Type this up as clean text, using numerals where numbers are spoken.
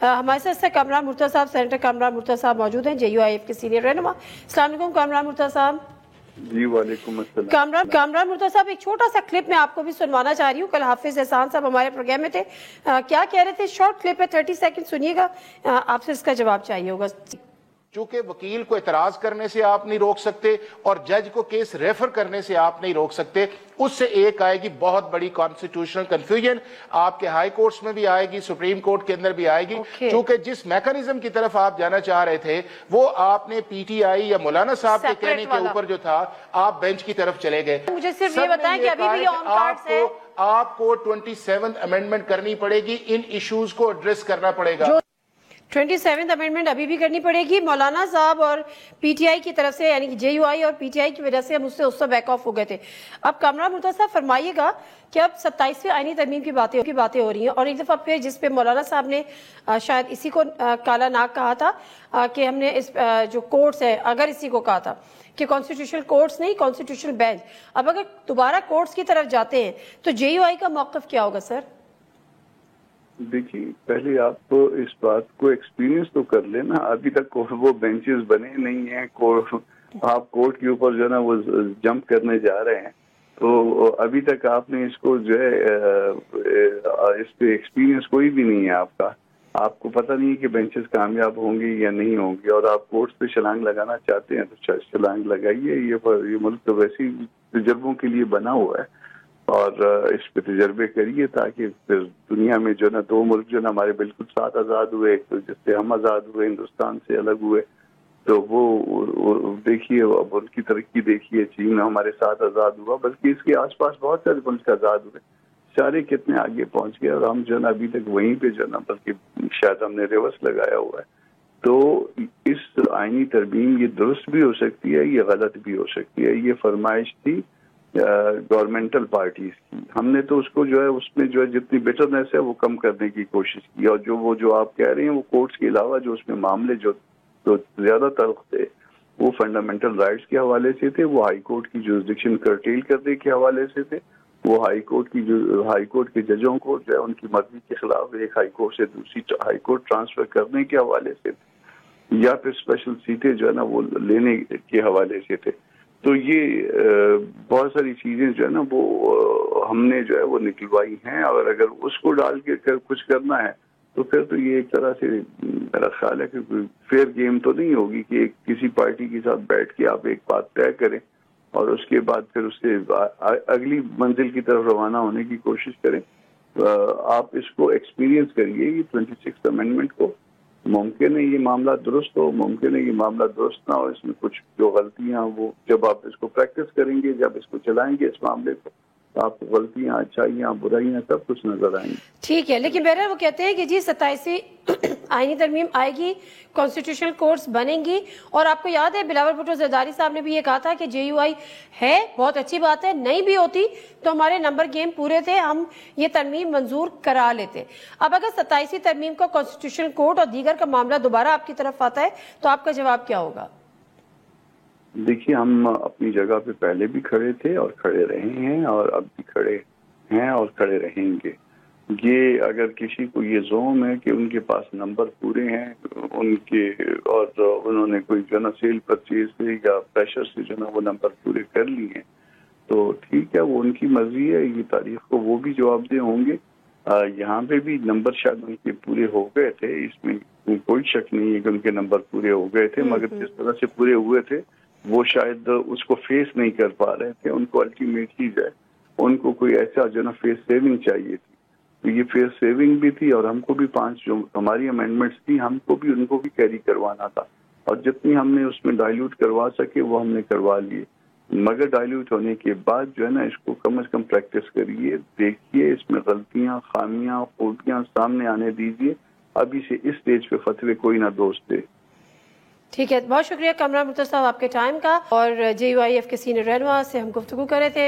ہمارے ساتھ کامران مرتضیٰ صاحب، سینیٹر کامران مرتضیٰ صاحب موجود ہیں، JUIF کے سینئر رہنما۔ السلام علیکم کامران مرتضیٰ صاحب۔ جی وعلیکم السلام۔ کامران مرتضیٰ صاحب، ایک چھوٹا سا کلپ میں آپ کو بھی سنوانا چاہ رہی ہوں۔ کل حافظ احسان صاحب ہمارے پروگرام میں تھے، کیا کہہ رہے تھے؟ شارٹ کلپ ہے، 30 سیکنڈ سنیے گا، آپ سے اس کا جواب چاہیے ہوگا۔ چونکہ وکیل کو اعتراض کرنے سے آپ نہیں روک سکتے اور جج کو کیس ریفر کرنے سے آپ نہیں روک سکتے، اس سے ایک آئے گی بہت بڑی کانسٹیٹیوشنل کنفیوژن، آپ کے ہائی کورٹس میں بھی آئے گی، سپریم کورٹ کے اندر بھی آئے گی۔ چونکہ جس میکانزم کی طرف آپ جانا چاہ رہے تھے وہ آپ نے PTI یا مولانا صاحب کے کہنے کے اوپر جو تھا آپ بینچ کی طرف چلے گئے۔ مجھے صرف یہ بتائیں کہ ابھی بھی آن کارڈز ہے، آپ کو 27th امینڈمنٹ کرنی پڑے گی، ان ایشوز کو ایڈریس کرنا پڑے گا۔ 27th امینڈمنٹ ابھی بھی کرنی پڑے گی۔ مولانا صاحب اور PTI کی طرف سے، یعنی کہ JUI اور PTI کی وجہ سے ہم اس سے بیک آف ہو گئے تھے۔ اب کامران مرتضیٰ صاحب فرمائیے گا کہ اب 27ویں آئینی ترمیم کی باتیں ہو رہی ہیں، اور ایک دفعہ پھر جس پہ مولانا صاحب نے شاید اسی کو کالا ناگ کہا تھا کہ ہم نے اس جو کورٹس ہے، اگر اسی کو کہا تھا کہ کانسٹیٹیوشنل کورٹس نہیں، کانسٹیٹیوشنل بینچ، اب اگر دوبارہ کورٹس کی طرف جاتے ہیں تو JUI کا موقف کیا ہوگا سر؟ دیکھیے، پہلے آپ اس بات کو ایکسپیرینس تو کر لینا، ابھی تک وہ بینچز بنے نہیں ہیں، آپ کورٹ کے اوپر جو ہے نا وہ جمپ کرنے جا رہے ہیں، تو ابھی تک آپ نے اس کو جو ہے اس پہ ایکسپیرینس کوئی بھی نہیں ہے آپ کو پتہ نہیں ہے کہ بینچز کامیاب ہوں گے یا نہیں ہوں گے، اور آپ کورٹس پہ چھلانگ لگانا چاہتے ہیں تو چھلانگ لگائیے۔ یہ ملک تو ویسے ہی تجربوں کے لیے بنا ہوا ہے، اور اس پہ تجربے کریے تاکہ پھر دنیا میں جو نا دو ملک جو نا ہمارے بالکل ساتھ آزاد ہوئے، ایک تو جس سے ہم آزاد ہوئے، ہندوستان سے الگ ہوئے، تو وہ دیکھیے، اب ان کی ترقی دیکھیے، چین ہمارے ساتھ آزاد ہوا، بلکہ اس کے آس پاس بہت سارے ملک آزاد ہوئے، سارے کتنے آگے پہنچ گئے، اور ہم جو نا ابھی تک وہیں پہ جو نا بلکہ شاید ہم نے ریورس لگایا ہوا ہے۔ تو اس آئینی ترمیم یہ درست بھی ہو سکتی ہے، یہ غلط بھی ہو سکتی ہے، یہ فرمائش تھی گورنمنٹل پارٹیز کی، ہم نے تو اس کو جو ہے اس میں جو ہے جتنی بیٹرنیس ہے وہ کم کرنے کی کوشش کی، اور جو آپ کہہ رہے ہیں وہ کورٹس کے علاوہ جو اس میں معاملے جو زیادہ تلخ تھے وہ فنڈامنٹل رائٹس کے حوالے سے تھے، وہ ہائی کورٹ کی جورسڈکشن کرٹیل کرنے کے حوالے سے تھے، وہ ہائی کورٹ کے ججوں کو جو ہے ان کی مرضی کے خلاف ایک ہائی کورٹ سے دوسری ہائی کورٹ ٹرانسفر کرنے کے حوالے سے تھے، یا پھر اسپیشل سیٹیں جو ہے نا وہ لینے کے حوالے سے تھے۔ تو یہ بہت ساری چیزیں جو ہے نا وہ ہم نے جو ہے وہ نکلوائی ہیں، اور اگر اس کو ڈال کے کچھ کرنا ہے تو پھر تو یہ ایک طرح سے میرا خیال ہے کہ کوئی فیئر گیم تو نہیں ہوگی کہ کسی پارٹی کے ساتھ بیٹھ کے آپ ایک بات طے کریں اور اس کے بعد پھر اس سے اگلی منزل کی طرف روانہ ہونے کی کوشش کریں۔ آپ اس کو ایکسپیرینس کریے، یہ 26 امینڈمنٹ کو، ممکن ہے یہ معاملہ درست ہو، ممکن ہے یہ معاملہ درست نہ ہو، اس میں کچھ جو غلطیاں وہ جب آپ اس کو پریکٹس کریں گے، جب اس کو چلائیں گے اس معاملے کو، آپ کو غلطیاں، اچھائیاں، برائیاں سب کچھ نظر آئیں گی۔ ٹھیک ہے، لیکن بہرحال وہ کہتے ہیں کہ جی 27ویں آئینی ترمیم آئے گی، کانسٹیٹیوشنل کورٹس بنیں گی، اور آپ کو یاد ہے بلاول بھٹو زرداری صاحب نے بھی یہ کہا تھا کہ JUI ہے، بہت اچھی بات ہے، نہیں بھی ہوتی تو ہمارے نمبر گیم پورے تھے، ہم یہ ترمیم منظور کرا لیتے۔ اب اگر 27ویں ترمیم کا کانسٹیٹیوشنل کورٹ اور دیگر کا معاملہ دوبارہ آپ کی طرف آتا ہے تو آپ کا جواب کیا ہوگا؟ دیکھیے، ہم اپنی جگہ پہ پہلے بھی کھڑے تھے اور کھڑے رہے ہیں، اور اب بھی کھڑے ہیں اور کھڑے رہیں گے۔ یہ اگر کسی کو یہ زوم ہے کہ ان کے پاس نمبر پورے ہیں ان کے، اور انہوں نے کوئی جو نا سیل پرچیز سے یا پریشر سے جو نا وہ نمبر پورے کر لی ہیں، تو ٹھیک ہے، وہ ان کی مرضی ہے، یہ تاریخ کو وہ بھی جواب دہ ہوں گے۔ یہاں پہ بھی نمبر شاید ان کے پورے ہو گئے تھے، اس میں کوئی شک نہیں ہے کہ ان کے نمبر پورے ہو گئے تھے، مگر جس طرح سے پورے ہوئے تھے وہ شاید اس کو فیس نہیں کر پا رہے تھے، ان کو الٹیمیٹلی جو ہے ان کو کوئی ایسا جو نا فیس سیونگ چاہیے تھی، تو یہ فیس سیونگ بھی تھی، اور ہم کو بھی 5 جو ہماری امینڈمنٹس تھی ہم کو بھی ان کو بھی کیری کروانا تھا، اور جتنی ہم نے اس میں ڈائلیوٹ کروا سکے وہ ہم نے کروا لیے، مگر ڈائلیوٹ ہونے کے بعد جو ہے نا اس کو کم از کم پریکٹس کریے، دیکھیے اس میں غلطیاں، خامیاں، خوبیاں سامنے آنے دیجیے، ابھی سے اس سٹیج پہ فتوے کوئی نہ دوست دے۔ ٹھیک ہے، بہت شکریہ کامران مرتضیٰ صاحب آپ کے ٹائم کا، اور JUIF کے سینئر رہنما سے ہم گفتگو کر رہے تھے۔